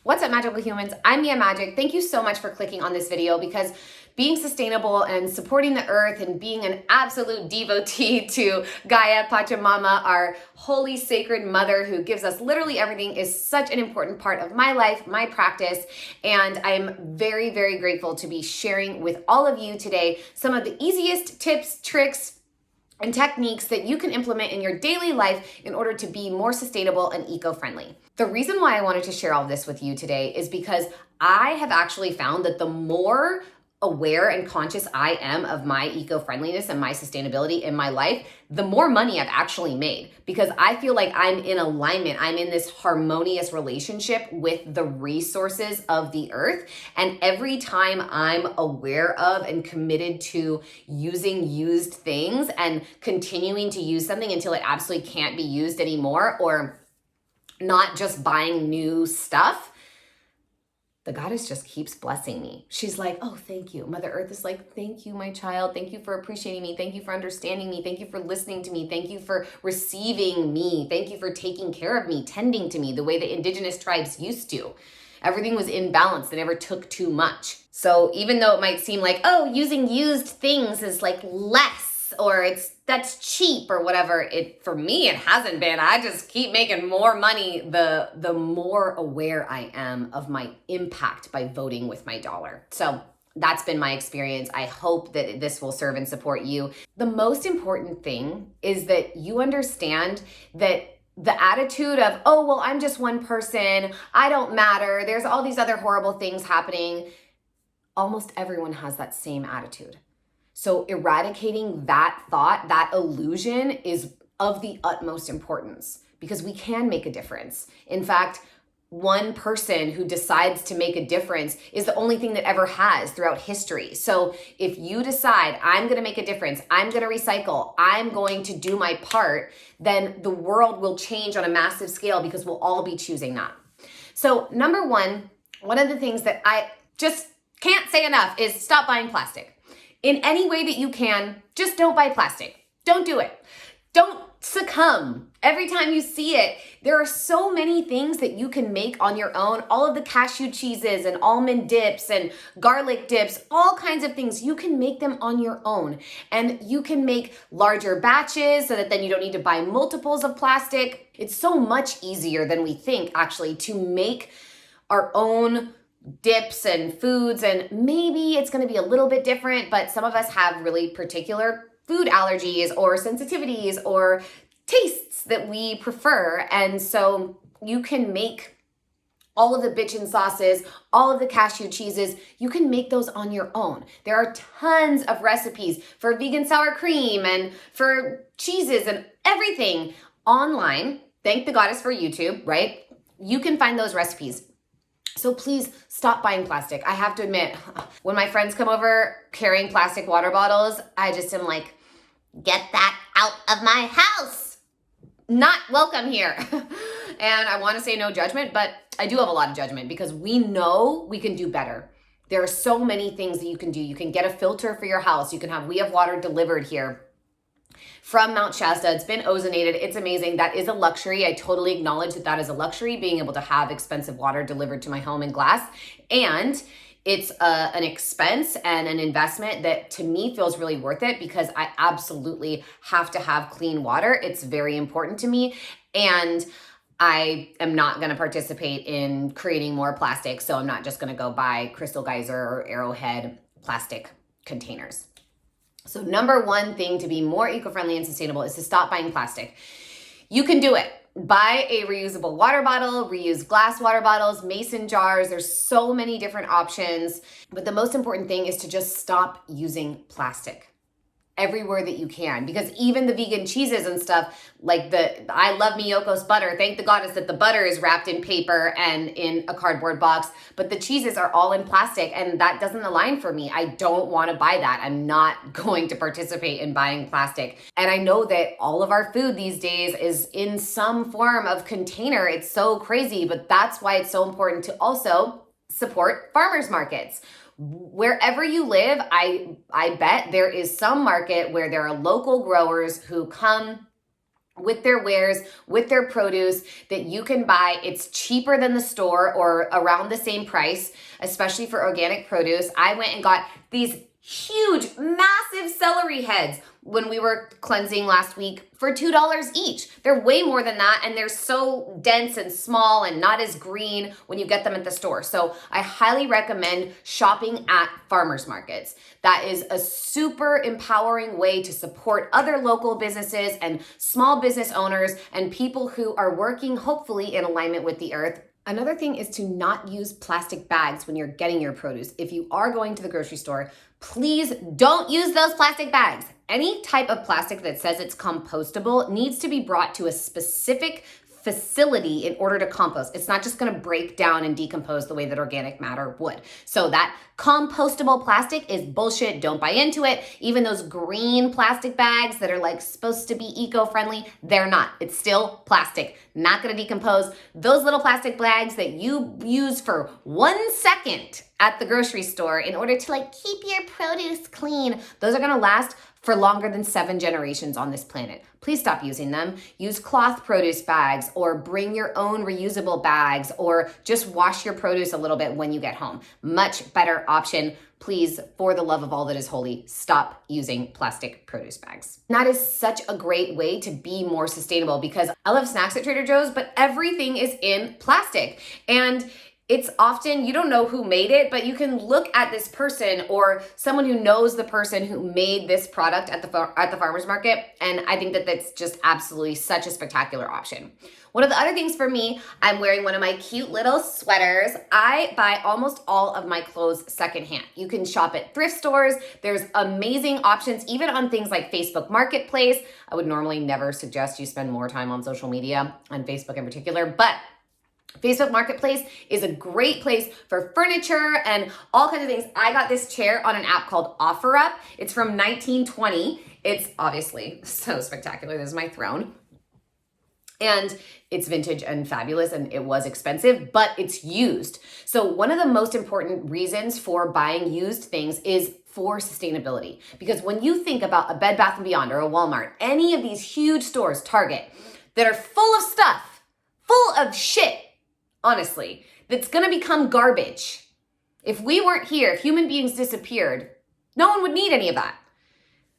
What's up, magical humans? I'm Mia Magic. Thank you so much for clicking on this video because being sustainable and supporting the earth and being an absolute devotee to Gaia Pachamama, our holy sacred mother who gives us literally everything, is such an important part of my life, my practice, and I'm very, very grateful to be sharing with all of you today some of the easiest tips, tricks, and techniques that you can implement in your daily life in order to be more sustainable and eco-friendly. The reason why I wanted to share all this with you today is because I have actually found that the more aware and conscious I am of my eco-friendliness and my sustainability in my life, the more money I've actually made, because I feel like I'm in alignment. I'm in this harmonious relationship with the resources of the earth. And every time I'm aware of and committed to using used things and continuing to use something until it absolutely can't be used anymore, or not just buying new stuff, the goddess just keeps blessing me. She's like, oh, thank you. Mother Earth is like, thank you, my child. Thank you for appreciating me. Thank you for understanding me. Thank you for listening to me. Thank you for receiving me. Thank you for taking care of me, tending to me the way the indigenous tribes used to. Everything was in balance. They never took too much. So even though it might seem like, oh, using used things is like less, or that's cheap or whatever, for me it hasn't been. I just keep making more money the more aware I am of my impact by voting with my dollar. So that's been my experience. I hope that this will serve and support you. The most important thing is that you understand that the attitude of, oh, well, I'm just one person, I don't matter, there's all these other horrible things happening. Almost everyone has that same attitude. So eradicating that thought, that illusion, is of the utmost importance, because we can make a difference. In fact, one person who decides to make a difference is the only thing that ever has throughout history. So if you decide, I'm going to make a difference, I'm going to recycle, I'm going to do my part, then the world will change on a massive scale, because we'll all be choosing that. So number one of the things that I just can't say enough is stop buying plastic. In any way that you can, just don't buy plastic. Don't do it. Don't succumb every time you see it. There are so many things that you can make on your own. All of the cashew cheeses and almond dips and garlic dips, all kinds of things. You can make them on your own. And you can make larger batches so that then you don't need to buy multiples of plastic. It's so much easier than we think, actually, to make our own dips and foods, and maybe it's going to be a little bit different, but some of us have really particular food allergies or sensitivities or tastes that we prefer, and so you can make all of the bitchin' sauces, all of the cashew cheeses, you can make those on your own. There are tons of recipes for vegan sour cream and for cheeses and everything online. Thank the goddess for YouTube, right? You can find those recipes. So please stop buying plastic. I have to admit, when my friends come over carrying plastic water bottles, I just am like, get that out of my house. Not welcome here. And I want to say no judgment, but I do have a lot of judgment, because we know we can do better. There are so many things that you can do. You can get a filter for your house. We have water delivered here from Mount Shasta. It's been ozonated. It's amazing. That is a luxury. I totally acknowledge that is a luxury, being able to have expensive water delivered to my home in glass. And it's an expense and an investment that to me feels really worth it, because I absolutely have to have clean water. It's very important to me. And I am not going to participate in creating more plastic. So I'm not just going to go buy Crystal Geyser or Arrowhead plastic containers. So number one thing to be more eco-friendly and sustainable is to stop buying plastic. You can do it. Buy a reusable water bottle, reuse glass water bottles, mason jars. There's so many different options. But the most important thing is to just stop using plastic everywhere that you can, because even the vegan cheeses and stuff, like I love Miyoko's butter. Thank the goddess that the butter is wrapped in paper and in a cardboard box, but the cheeses are all in plastic, and that doesn't align for me. I don't want to buy that. I'm not going to participate in buying plastic. And I know that all of our food these days is in some form of container. It's so crazy, but that's why it's so important to also support farmers markets. Wherever you live, I bet there is some market where there are local growers who come with their wares, with their produce that you can buy. It's cheaper than the store or around the same price, especially for organic produce. I went and got these huge, massive celery heads when we were cleansing last week for $2 each. They're way more than that, and they're so dense and small and not as green when you get them at the store. So I highly recommend shopping at farmers markets. That is a super empowering way to support other local businesses and small business owners and people who are working hopefully in alignment with the earth. Another thing is to not use plastic bags when you're getting your produce. If you are going to the grocery store, please don't use those plastic bags. Any type of plastic that says it's compostable needs to be brought to a specific facility in order to compost. It's not just gonna break down and decompose the way that organic matter would. So that compostable plastic is bullshit. Don't buy into it. Even those green plastic bags that are like supposed to be eco-friendly, they're not. It's still plastic, not gonna decompose. Those little plastic bags that you use for 1 second at the grocery store in order to like keep your produce clean, those are gonna last for longer than 7 generations on this planet. Please stop using them. Use cloth produce bags or bring your own reusable bags or just wash your produce a little bit when you get home. Much better option. Please, for the love of all that is holy, stop using plastic produce bags. And that is such a great way to be more sustainable because I love snacks at Trader Joe's, but everything is in plastic. And it's often, you don't know who made it, but you can look at this person or someone who knows the person who made this product at the farmer's market. And I think that that's just absolutely such a spectacular option. One of the other things for me, I'm wearing one of my cute little sweaters. I buy almost all of my clothes secondhand. You can shop at thrift stores. There's amazing options, even on things like Facebook Marketplace. I would normally never suggest you spend more time on social media, on Facebook in particular, but Facebook Marketplace is a great place for furniture and all kinds of things. I got this chair on an app called OfferUp. It's from 1920. It's obviously so spectacular. This is my throne. And it's vintage and fabulous, and it was expensive, but it's used. So one of the most important reasons for buying used things is for sustainability. Because when you think about a Bed Bath & Beyond or a Walmart, any of these huge stores, Target, that are full of stuff, full of shit, honestly, that's gonna become garbage. If we weren't here, if human beings disappeared, no one would need any of that.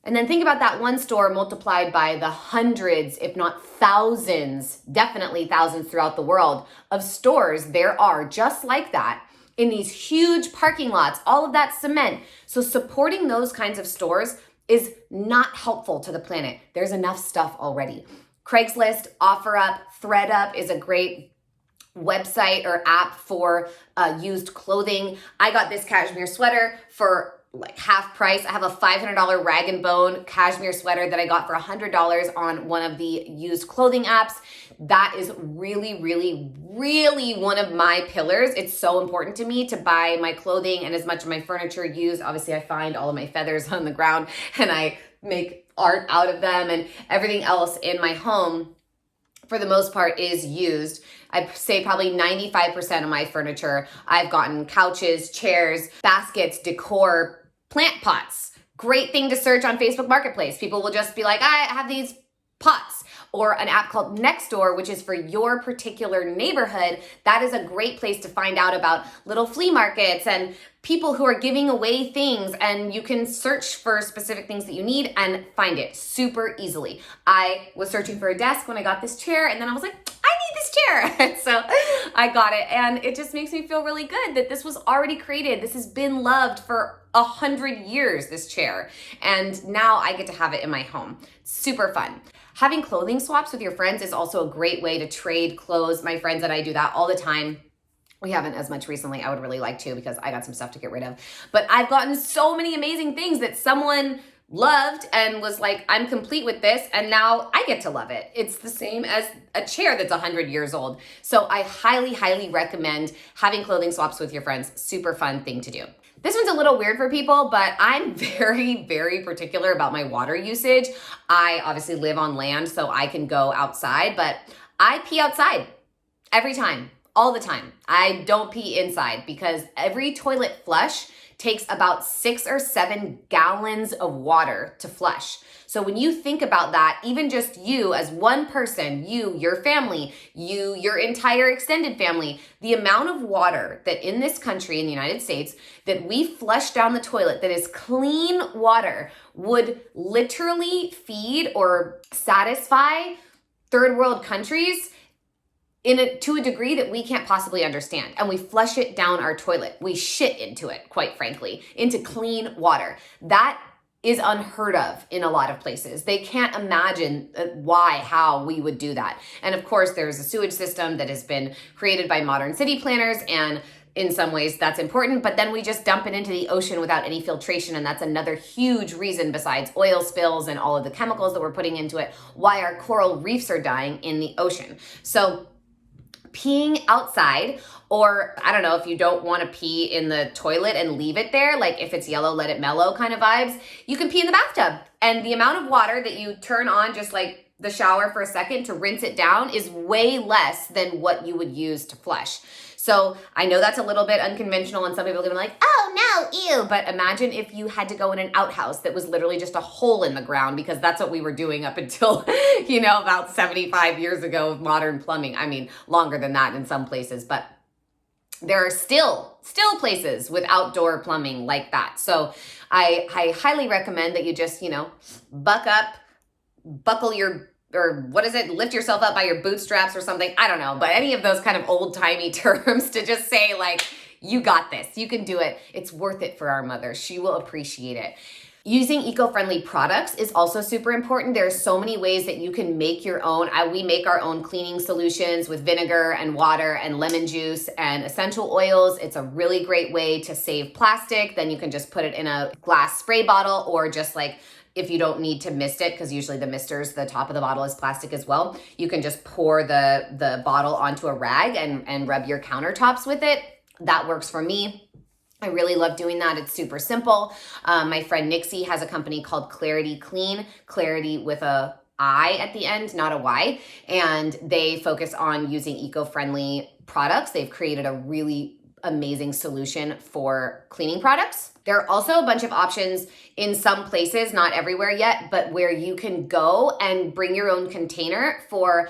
And then think about that one store multiplied by the hundreds, if not thousands, definitely thousands throughout the world of stores there are just like that in these huge parking lots, all of that cement. So supporting those kinds of stores is not helpful to the planet. There's enough stuff already. Craigslist, OfferUp, ThreadUp is a great website or app for used clothing. I got this cashmere sweater for like half price. I have a $500 rag and bone cashmere sweater that I got for $100 on one of the used clothing apps. That is really, really, really one of my pillars. It's so important to me to buy my clothing and as much of my furniture used. Obviously, I find all of my feathers on the ground and I make art out of them, and everything else in my home for the most part is used. I'd say probably 95% of my furniture, I've gotten couches, chairs, baskets, decor, plant pots. Great thing to search on Facebook Marketplace. People will just be like, I have these pots. Or an app called Nextdoor, which is for your particular neighborhood. That is a great place to find out about little flea markets and people who are giving away things, and you can search for specific things that you need and find it super easily. I was searching for a desk when I got this chair, and then I was like, I need this chair. So I got it, and it just makes me feel really good that this was already created. This has been loved for 100 years, this chair, and now I get to have it in my home. Super fun. Having clothing swaps with your friends is also a great way to trade clothes. My friends and I do that all the time. We haven't as much recently. I would really like to because I got some stuff to get rid of. But I've gotten so many amazing things that someone loved and was like, I'm complete with this, and now I get to love it. It's the same as a chair that's 100 years old. So I highly, highly recommend having clothing swaps with your friends. Super fun thing to do. This one's a little weird for people, but I'm very, very particular about my water usage. I obviously live on land, so I can go outside, but I pee outside every time, all the time. I don't pee inside because every toilet flush takes about 6 or 7 gallons of water to flush. So when you think about that, even just you as one person, you, your family, you, your entire extended family, the amount of water that in this country, in the United States, that we flush down the toilet that is clean water would literally feed or satisfy third world countries to a degree that we can't possibly understand. And we flush it down our toilet. We shit into it, quite frankly, into clean water. That is unheard of in a lot of places. They can't imagine how we would do that. And of course, there's a sewage system that has been created by modern city planners, and in some ways that's important, but then we just dump it into the ocean without any filtration, and that's another huge reason, besides oil spills and all of the chemicals that we're putting into it, why our coral reefs are dying in the ocean. So peeing outside, or I don't know, if you don't want to pee in the toilet and leave it there, like if it's yellow, let it mellow kind of vibes, you can pee in the bathtub. And the amount of water that you turn on, just like the shower for a second to rinse it down, is way less than what you would use to flush. So I know that's a little bit unconventional, and some people are gonna be like, oh no, ew. But imagine if you had to go in an outhouse that was literally just a hole in the ground, because that's what we were doing up until, about 75 years ago with modern plumbing. I mean, longer than that in some places, but there are still places with outdoor plumbing like that. So I highly recommend that you just, buckle your, or what is it? Lift yourself up by your bootstraps or something. I don't know, but any of those kind of old timey terms to just say like, you got this, you can do it. It's worth it for our mother. She will appreciate it. Using eco-friendly products is also super important. There are so many ways that you can make your own. We make our own cleaning solutions with vinegar and water and lemon juice and essential oils. It's a really great way to save plastic. Then you can just put it in a glass spray bottle, or just like, if you don't need to mist it, because usually the misters, the top of the bottle is plastic as well, you can just pour the bottle onto a rag and rub your countertops with it. That works for me. I really love doing that. It's super simple. My friend Nixie has a company called Clarity Clean, Clarity with a I at the end, not a Y. And they focus on using eco-friendly products. They've created a really amazing solution for cleaning products. There are also a bunch of options in some places, not everywhere yet, but where you can go and bring your own container for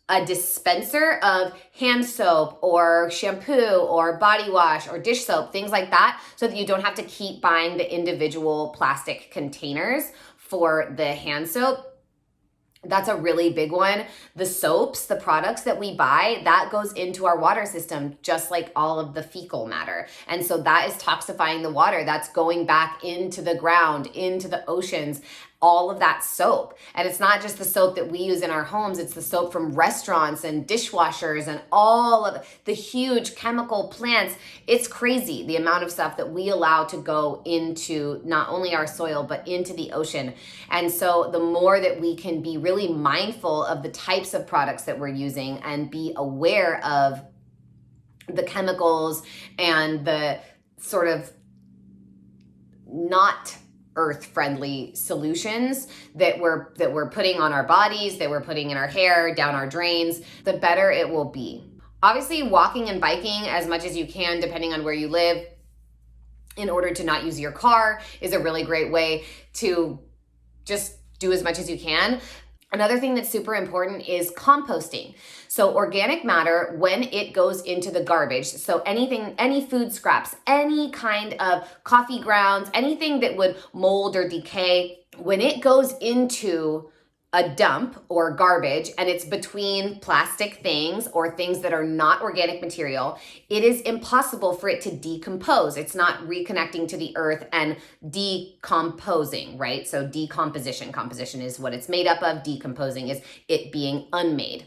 a dispenser of hand soap or shampoo or body wash or dish soap, things like that, so that you don't have to keep buying the individual plastic containers for the hand soap. That's a really big one. The soaps, the products that we buy, that goes into our water system, just like all of the fecal matter. And so that is toxifying the water. That's going back into the ground, into the oceans, all of that soap. And it's not just the soap that we use in our homes, it's the soap from restaurants and dishwashers and all of the huge chemical plants. It's crazy the amount of stuff that we allow to go into not only our soil, but into the ocean. And so the more that we can be really mindful of the types of products that we're using and be aware of the chemicals and the sort of not earth-friendly solutions that we're putting on our bodies, that we're putting in our hair, down our drains, the better it will be. Obviously, walking and biking as much as you can, depending on where you live, in order to not use your car, is a really great way to just do as much as you can. Another thing that's super important is composting. So organic matter, when it goes into the garbage, so anything, any food scraps, any kind of coffee grounds, anything that would mold or decay, when it goes into a dump or garbage and it's between plastic things or things that are not organic material, it is impossible for it to decompose. It's not reconnecting to the earth and decomposing, right? So composition is what it's made up of. Decomposing is it being unmade.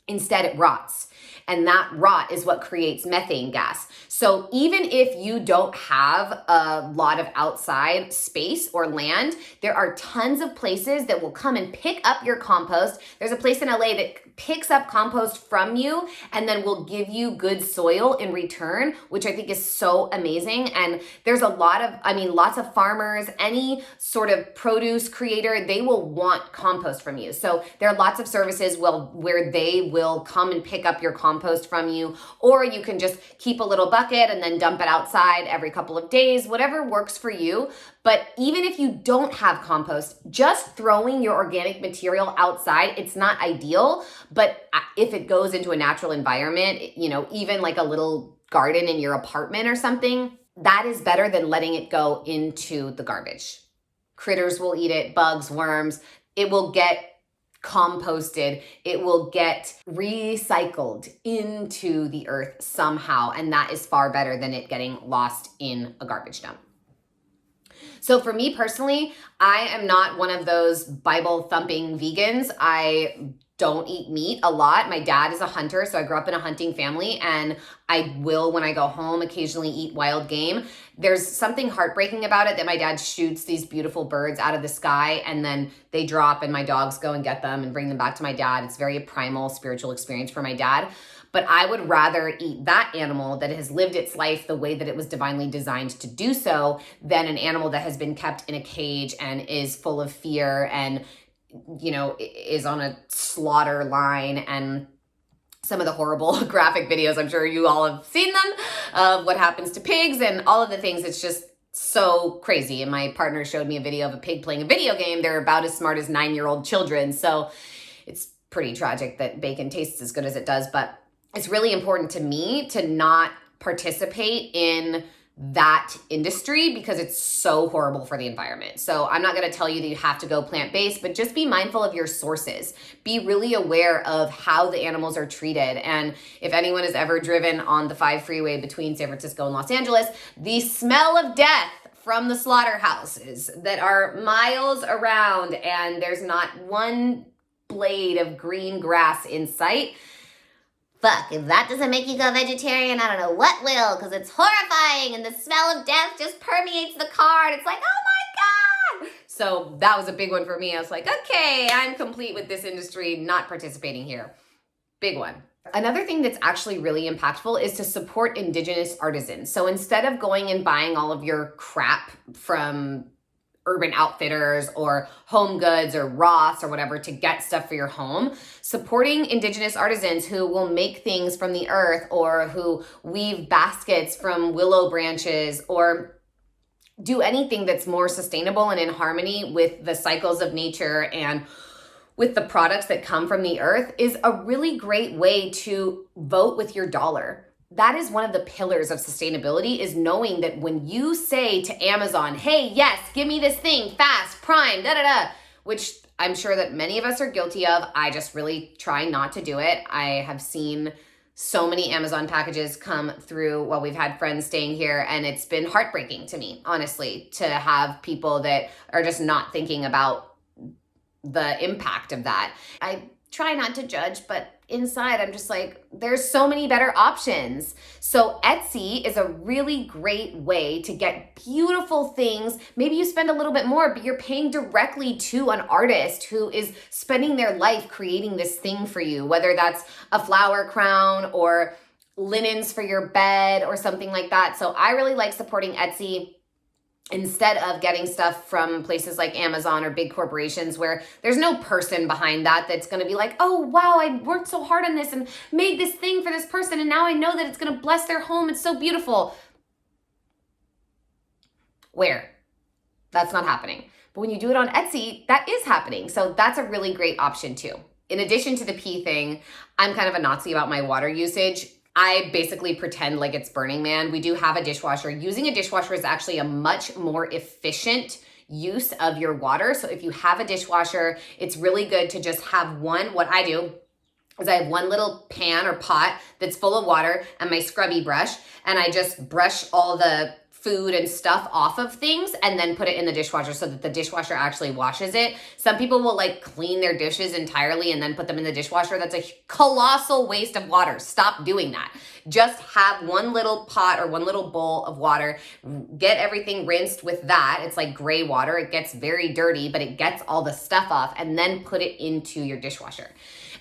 Instead, it rots. And that rot is what creates methane gas. So even if you don't have a lot of outside space or land, there are tons of places that will come and pick up your compost. There's a place in LA that picks up compost from you and then will give you good soil in return, which I think is so amazing. And there's lots of farmers, any sort of produce creator, they will want compost from you. So there are lots of services where they will come and pick up your compost compost from you, or you can just keep a little bucket and then dump it outside every couple of days, whatever works for you. But even if you don't have compost, just throwing your organic material outside, it's not ideal, but if it goes into a natural environment, you know, even like a little garden in your apartment or something, that is better than letting it go into the garbage. Critters will eat it, bugs, worms. It will get composted. It will get recycled into the earth somehow. And that is far better than it getting lost in a garbage dump. So for me personally, I am not one of those Bible thumping vegans. I don't eat meat a lot. My dad is a hunter, so I grew up in a hunting family, and I will, when I go home, occasionally eat wild game. There's something heartbreaking about it that my dad shoots these beautiful birds out of the sky and then they drop and my dogs go and get them and bring them back to my dad. It's very a primal spiritual experience for my dad. But I would rather eat that animal that has lived its life the way that it was divinely designed to do so than an animal that has been kept in a cage and is full of fear and, you know, is on a slaughter line. And some of the horrible graphic videos, I'm sure you all have seen them, of what happens to pigs and all of the things. It's just so crazy. And my partner showed me a video of a pig playing a video game. They're about as smart as 9-year-old children. So it's pretty tragic that bacon tastes as good as it does. But it's really important to me to not participate in that industry because it's so horrible for the environment. So I'm not going to tell you that you have to go plant-based, but just be mindful of your sources. Be really aware of how the animals are treated. And if anyone has ever driven on the 5 freeway between San Francisco and Los Angeles, the smell of death from the slaughterhouses that are miles around and there's not one blade of green grass in sight. Fuck, if that doesn't make you go vegetarian, I don't know what will, because it's horrifying and the smell of death just permeates the car and it's like, oh my God. So that was a big one for me. I was like, okay, I'm complete with this industry, not participating here. Big one. Another thing that's actually really impactful is to support Indigenous artisans. So instead of going and buying all of your crap from Urban Outfitters or Home Goods or Ross or whatever to get stuff for your home, supporting Indigenous artisans who will make things from the earth or who weave baskets from willow branches or do anything that's more sustainable and in harmony with the cycles of nature and with the products that come from the earth is a really great way to vote with your dollar. That is one of the pillars of sustainability, is knowing that when you say to Amazon, hey, yes, give me this thing fast, Prime, which I'm sure that many of us are guilty of. I just really try not to do it. I have seen so many Amazon packages come through while we've had friends staying here, and it's been heartbreaking to me, honestly, to have people that are just not thinking about the impact of that. I try not to judge, but inside I'm just like, there's so many better options. So Etsy is a really great way to get beautiful things. Maybe you spend a little bit more, but you're paying directly to an artist who is spending their life creating this thing for you, whether that's a flower crown or linens for your bed or something like that. So I really like supporting Etsy instead of getting stuff from places like Amazon or big corporations where there's no person behind that that's going to be like, oh, wow, I worked so hard on this and made this thing for this person, and now I know that it's going to bless their home. It's so beautiful. Where? That's not happening. But when you do it on Etsy, that is happening. So that's a really great option too. In addition to the pee thing, I'm kind of a Nazi about my water usage. I basically pretend like it's Burning Man. We do have a dishwasher. Using a dishwasher is actually a much more efficient use of your water. So if you have a dishwasher, it's really good to just have one. What I do is I have one little pan or pot that's full of water and my scrubby brush, and I just brush all the food and stuff off of things and then put it in the dishwasher so that the dishwasher actually washes it. Some people will like clean their dishes entirely and then put them in the dishwasher. That's a colossal waste of water. Stop doing that. Just have one little pot or one little bowl of water. Get everything rinsed with that. It's like gray water. It gets very dirty, but it gets all the stuff off, and then put it into your dishwasher.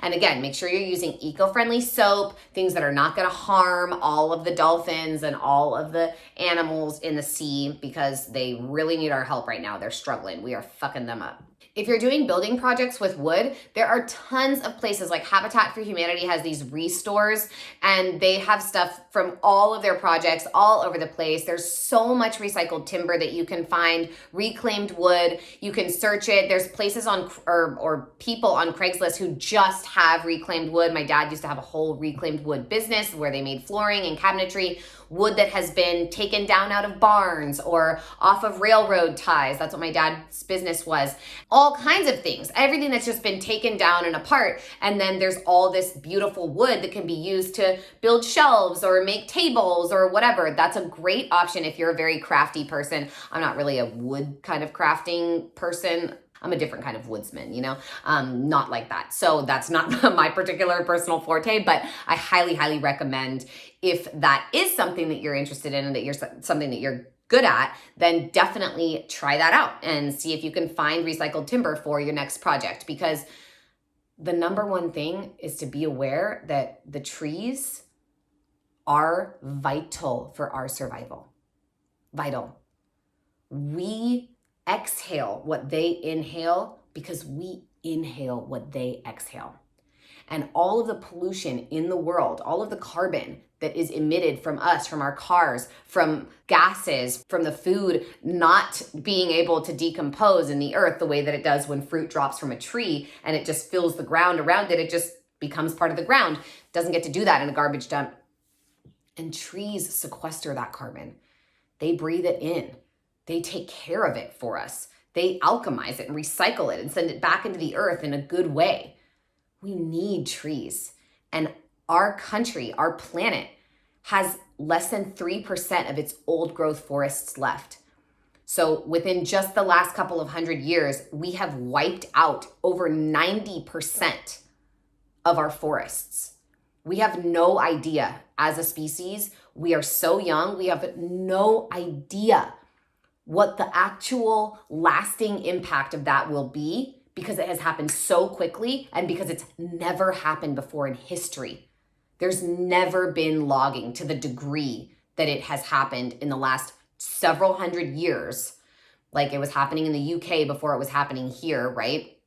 And again, make sure you're using eco-friendly soap, things that are not going to harm all of the dolphins and all of the animals in the sea, because they really need our help right now. They're struggling. We are fucking them up. If you're doing building projects with wood, there are tons of places, like Habitat for Humanity has these restores, and they have stuff from all of their projects all over the place. There's so much recycled timber that you can find, reclaimed wood. You can search it. There's places on or people on Craigslist who just have reclaimed wood. My dad used to have a whole reclaimed wood business where they made flooring and cabinetry, wood that has been taken down out of barns or off of railroad ties. That's what my dad's business was. All kinds of things, everything that's just been taken down and apart. And then there's all this beautiful wood that can be used to build shelves or make tables or whatever. That's a great option if you're a very crafty person. I'm not really a wood kind of crafting person. I'm a different kind of woodsman, you know, not like that. So that's not my particular personal forte, but I highly, highly recommend, if that is something that you're interested in and that you're something that you're good at, then definitely try that out and see if you can find recycled timber for your next project. Because the number one thing is to be aware that the trees are vital for our survival. Vital. We exhale what they inhale because we inhale what they exhale. And all of the pollution in the world, all of the carbon that is emitted from us, from our cars, from gases, from the food not being able to decompose in the earth the way that it does when fruit drops from a tree and it just fills the ground around it. It just becomes part of the ground. It doesn't get to do that in a garbage dump. And trees sequester that carbon. They breathe it in. They take care of it for us. They alchemize it and recycle it and send it back into the earth in a good way. We need trees. And our country, our planet, has less than 3% of its old growth forests left. So within just the last couple of 100 years, we have wiped out over 90% of our forests. We have no idea as a species. We are so young, we have no idea what the actual lasting impact of that will be, because it has happened so quickly and because it's never happened before in history. There's never been logging to the degree that it has happened in the last several hundred years. Like it was happening in the UK before it was happening here, right?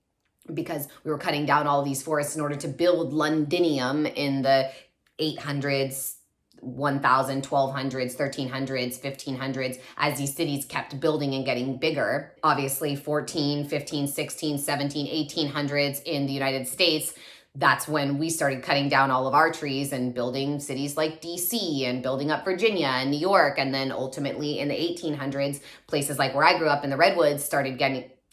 Because we were cutting down all of these forests in order to build Londinium in the 800s, 1000, 1200s, 1300s, 1500s, as these cities kept building and getting bigger. Obviously 14, 15, 16, 17, 1800s in the United States, that's when we started cutting down all of our trees and building cities like DC and building up Virginia and New York. And then ultimately in the 1800s, places like where I grew up in the Redwoods started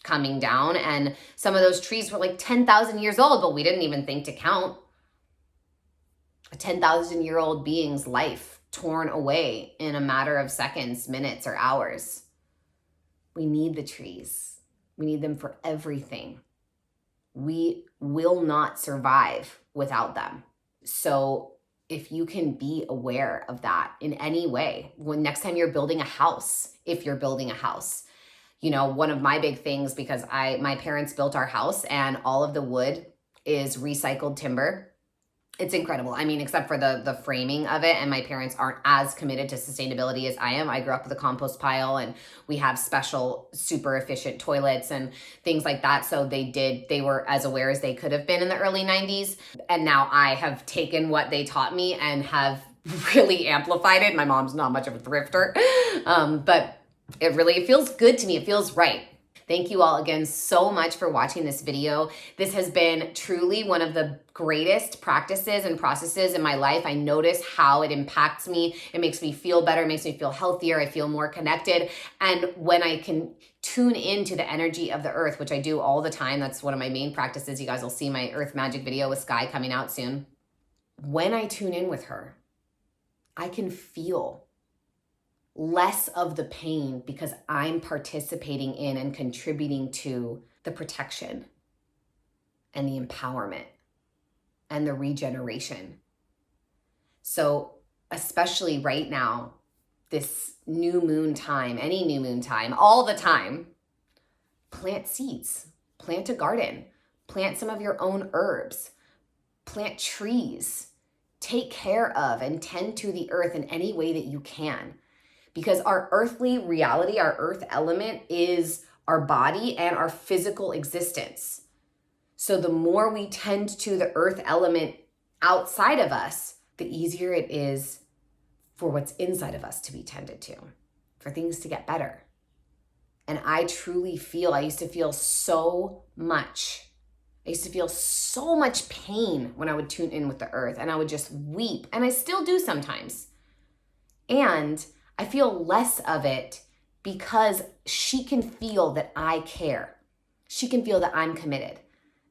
coming down. And some of those trees were like 10,000 years old, but we didn't even think to count. A 10,000-year-old being's life torn away in a matter of seconds, minutes, or hours. We need the trees. We need them for everything. We will not survive without them. So if you can be aware of that in any way, when next time you're building a house, if you're building a house, you know, one of my big things, because my parents built our house and all of the wood is recycled timber. It's incredible. I mean, except for the framing of it, and my parents aren't as committed to sustainability as I am. I grew up with a compost pile and we have special, super efficient toilets and things like that. So they were as aware as they could have been in the early 90s. And now I have taken what they taught me and have really amplified it. My mom's not much of a thrifter, but it feels good to me. It feels right. Thank you all again so much for watching this video. This has been truly one of the greatest practices and processes in my life. I notice how it impacts me. It makes me feel better. It makes me feel healthier. I feel more connected. And when I can tune into the energy of the earth, which I do all the time, that's one of my main practices. You guys will see my Earth Magic video with Sky coming out soon. When I tune in with her, I can feel less of the pain because I'm participating in and contributing to the protection and the empowerment and the regeneration. So especially right now, this new moon time, any new moon time, all the time, plant seeds, plant a garden, plant some of your own herbs, plant trees, take care of and tend to the earth in any way that you can. Because our earthly reality, our earth element is our body and our physical existence. So the more we tend to the earth element outside of us, the easier it is for what's inside of us to be tended to, for things to get better. And I truly feel, I used to feel so much pain when I would tune in with the earth, and I would just weep, and I still do sometimes. And I feel less of it because she can feel that I care. She can feel that I'm committed.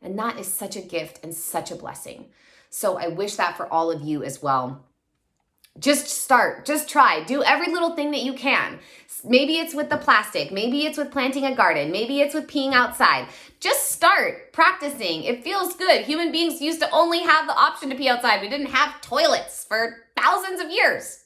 And that is such a gift and such a blessing. So I wish that for all of you as well. Just start, just try, do every little thing that you can. Maybe it's with the plastic, maybe it's with planting a garden, maybe it's with peeing outside. Just start practicing. It feels good. Human beings used to only have the option to pee outside. We didn't have toilets for thousands of years.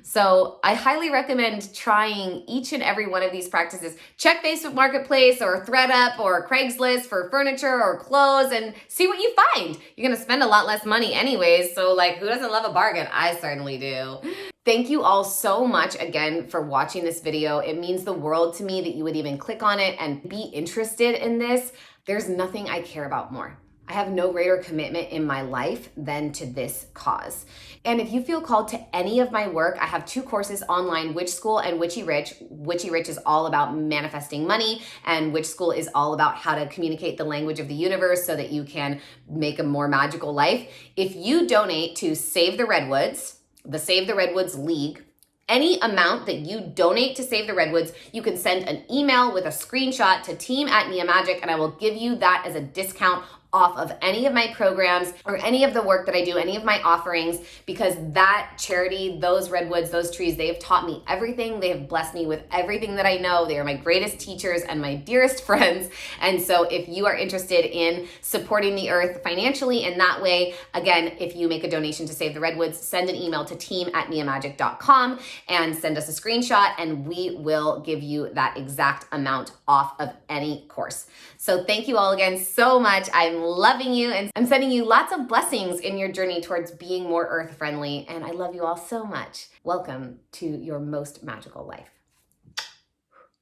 So I highly recommend trying each and every one of these practices. Check Facebook Marketplace or ThreadUp or Craigslist for furniture or clothes and see what you find. You're going to spend a lot less money anyways. So like, who doesn't love a bargain? I certainly do. Thank you all so much again for watching this video. It means the world to me that you would even click on it and be interested in this. There's nothing I care about more. I have no greater commitment in my life than to this cause. And if you feel called to any of my work, I have 2 courses online, Witch School and Witchy Rich. Witchy Rich is all about manifesting money, and Witch School is all about how to communicate the language of the universe so that you can make a more magical life. If you donate to Save the Redwoods, the Save the Redwoods League, any amount that you donate to Save the Redwoods, you can send an email with a screenshot to team@NiaMagic, and I will give you that as a discount off of any of my programs or any of the work that I do, any of my offerings, because that charity, those redwoods, those trees, they have taught me everything. They have blessed me with everything that I know. They are my greatest teachers and my dearest friends. And so if you are interested in supporting the earth financially in that way, again, if you make a donation to Save the Redwoods, send an email to team@niamagic.com and send us a screenshot, and we will give you that exact amount off of any course. So thank you all again so much. I'm loving you, and I'm sending you lots of blessings in your journey towards being more earth friendly. And I love you all so much. Welcome to your most magical life.